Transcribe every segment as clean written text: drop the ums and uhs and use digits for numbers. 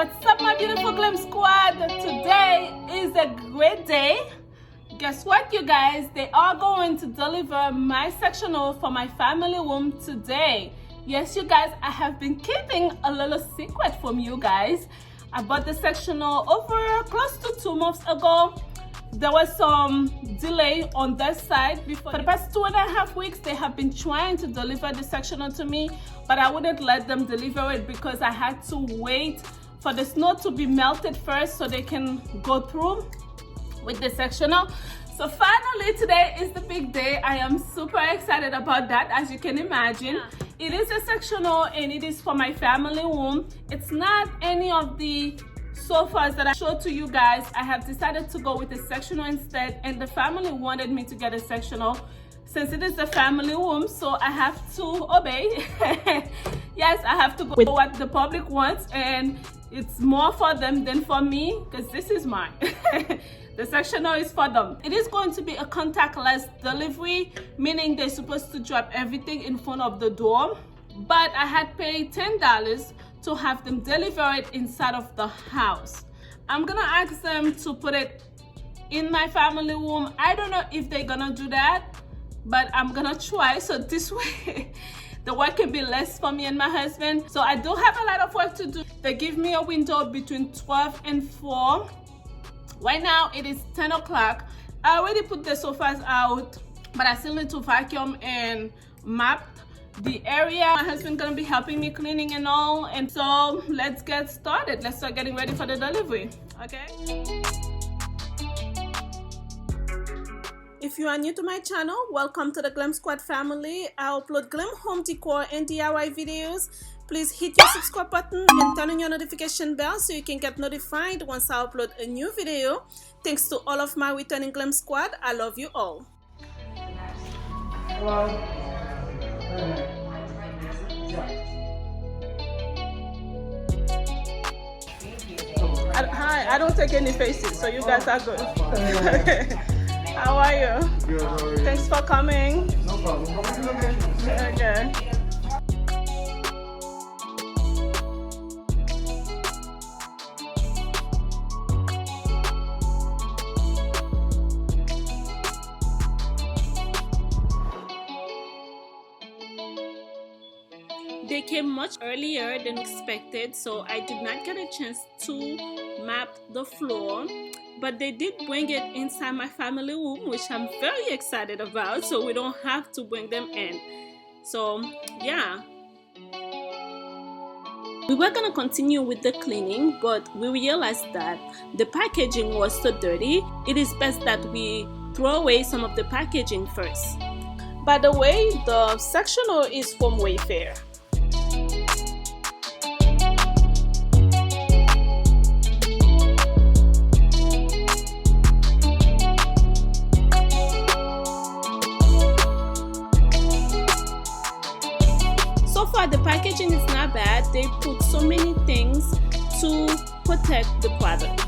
What's up, my beautiful Glam squad? Today is a great day. Guess what, you guys? They are going to deliver my sectional for my family room today. Yes, you guys, I have been keeping a little secret from you guys. I bought the sectional over close to 2 months ago. There was some delay on that side. For the past 2.5 weeks, they have been trying to deliver the sectional to me, but I wouldn't let them deliver it because I had to wait for the snow to be melted first so they can go through with the sectional. So finally, today is the big day. I am super excited about that, as you can imagine. It is a sectional and it is for my family room. It's not any of the sofas that I showed to you guys. I have decided to go with a sectional instead, and the family wanted me to get a sectional since it is a family room, so I have to obey. Yes, I have to go with what the public wants, and it's more for them than for me because this is mine. The sectional is for them. It is going to be a contactless delivery, meaning they're supposed to drop everything in front of the door, but I had paid $10 to have them deliver it inside of the house. I'm gonna ask them to put it in my family room. I don't know if they're gonna do that, but I'm gonna try, so this way the work can be less for me and my husband. So I do have a lot of work to do. They give me a window between 12 and 4. Right now it is 10 o'clock. I already put the sofas out, but I still need to vacuum and mop the area. My husband's gonna be helping me cleaning and all, and so let's get started. Let's start getting ready for the delivery, okay? If you are new to my channel, welcome to the Glam Squad family. I upload Glam home decor and DIY videos. Please hit your subscribe button and turn on your notification bell so you can get notified once I upload a new video. Thanks to all of my returning Glam Squad. I love you all. Hello. Hi, I don't take any faces, so you guys are good. How are you? Good, how are you? Thanks for coming. No problem. How are you? Okay. They came much earlier than expected, so I did not get a chance to map the floor, but they did bring it inside my family room, which I'm very excited about, so we don't have to bring them in. So yeah, we were gonna continue with the cleaning, but we realized that the packaging was so dirty. It is best that we throw away some of the packaging first. By the way, the sectional is from WAYFAIR. So far, the packaging is not bad. They put so many things to protect the product.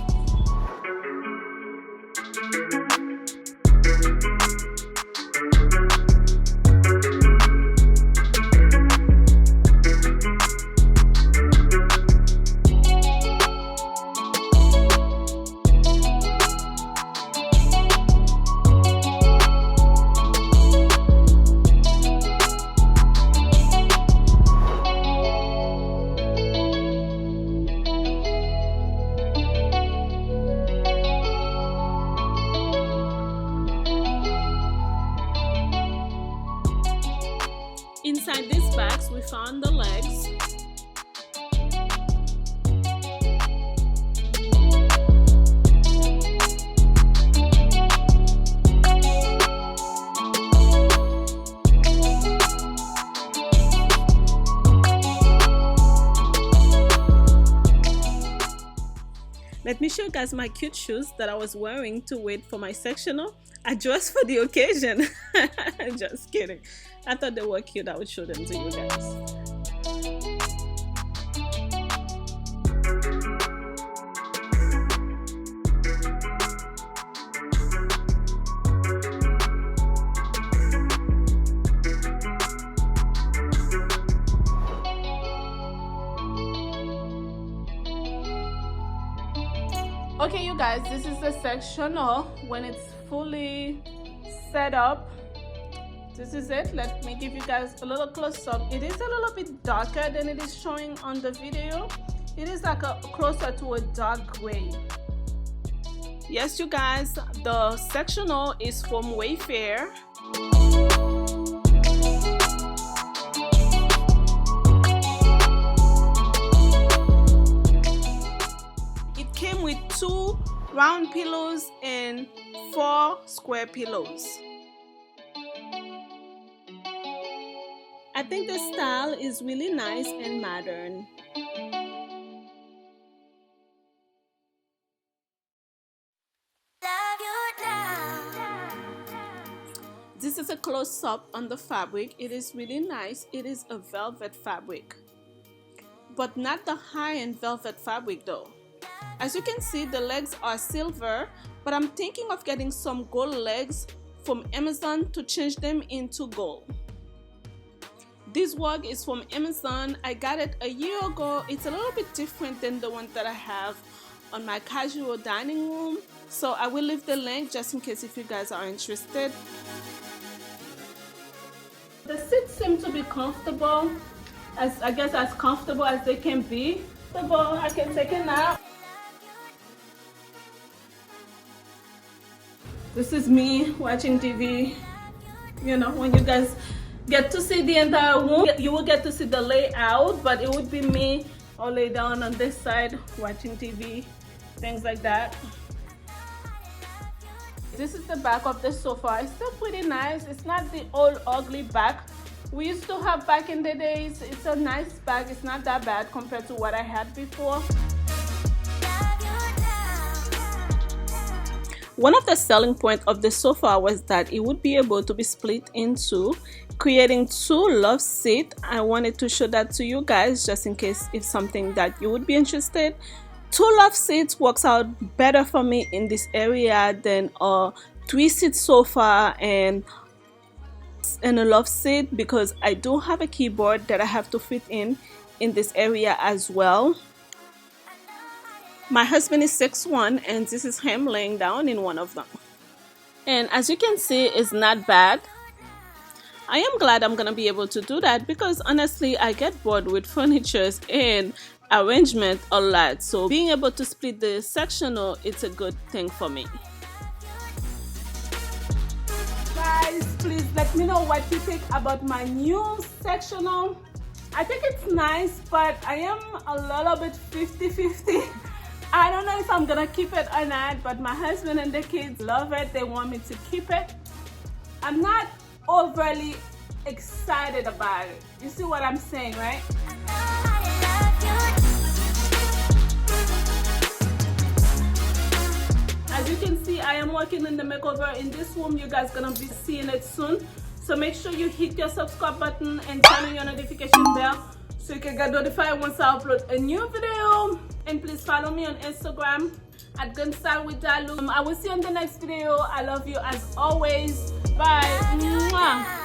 Inside these bags, we found the legs. Let me show you guys my cute shoes that I was wearing to wait for my sectional. I dressed for the occasion. Just kidding. I thought they were cute. I would show them to you guys. Okay, you guys, this is the sectional when it's fully set up. This is it. Let me give you guys a little close-up. It is a little bit darker than it is showing on the video. It is like closer to a dark gray. Yes, you guys, the sectional is from WAYFAIR. It came with 2 round pillows and 4 square pillows. I think the style is really nice and modern. This is a close-up on the fabric. It is really nice. It is a velvet fabric, but not the high-end velvet fabric though. As you can see, the legs are silver, but I'm thinking of getting some gold legs from Amazon to change them into gold. This rug is from Amazon. I got it a year ago. It's a little bit different than the one that I have on my casual dining room, so I will leave the link just in case if you guys are interested. The seats seem to be comfortable, as comfortable as they can be. I can take a nap. This is me watching TV. You know, when you guys get to see the entire room, you will get to see the layout, but it would be me all lay down on this side watching TV, things like that. This is the back of the sofa. It's still pretty nice. It's not the old ugly back we used to have back in the days. It's a nice back. It's not that bad compared to what I had before. One of the selling points of the sofa was that it would be able to be split into, creating 2 love seats. I wanted to show that to you guys just in case it's something that you would be interested. 2 love seats works out better for me in this area than a 3-seat sofa and a love seat, because I do have a keyboard that I have to fit in this area as well. My husband is 6'1", and this is him laying down in one of them. And as you can see, it's not bad. I am glad I'm gonna be able to do that, because honestly I get bored with furnitures and arrangement a lot, so being able to split the sectional, it's a good thing for me. Guys, please let me know what you think about my new sectional. I think it's nice, but I am a little bit 50-50. I don't know if I'm gonna keep it or not, but my husband and the kids love it. They want me to keep it. I'm not overly excited about it. You see what I'm saying, right? As you can see, I am working in the makeover in this room. You guys gonna be seeing it soon. So make sure you hit your subscribe button and turn on your notification bell so you can get notified once I upload a new video. And please follow me on Instagram at Gunstyle with Dalou. I will see you in the next video. I love you as always. Bye. Mwah.